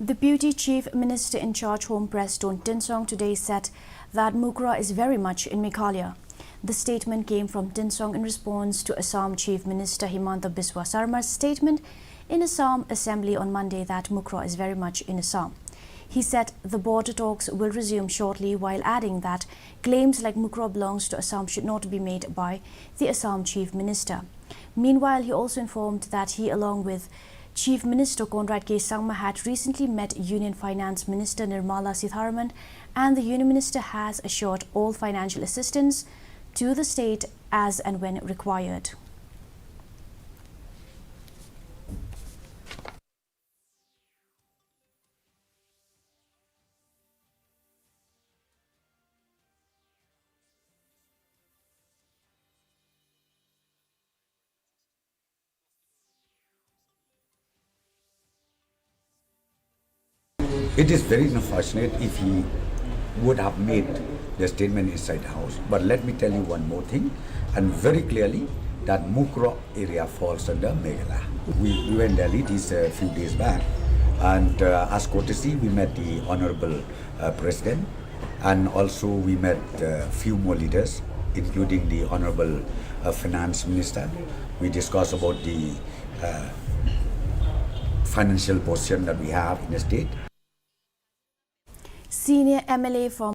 Deputy Chief Minister in charge Home Prestone Tynsong today said that Mukroh is very much in Meghalaya. The statement came from Tynsong in response to Assam Chief Minister Himanta Biswa Sarma's statement in Assam Assembly on Monday that Mukroh is very much in Assam. He said the border talks will resume shortly, while adding that claims like Mukroh belongs to Assam should not be made by the Assam Chief Minister. Meanwhile, he also informed that he, along with Chief Minister Conrad K. Sangma, had recently met Union Finance Minister Nirmala Sitharaman, and the Union Minister has assured all financial assistance to the state as and when required. It is very unfortunate if he would have made the statement inside the house. But let me tell you one more thing, and very clearly, that Mukroh area falls under Meghalaya. We were in Delhi these few days back, and as courtesy, we met the Honorable President, and also we met a few more leaders, including the Honorable Finance Minister. We discussed about the financial position that we have in the state. Senior MLA from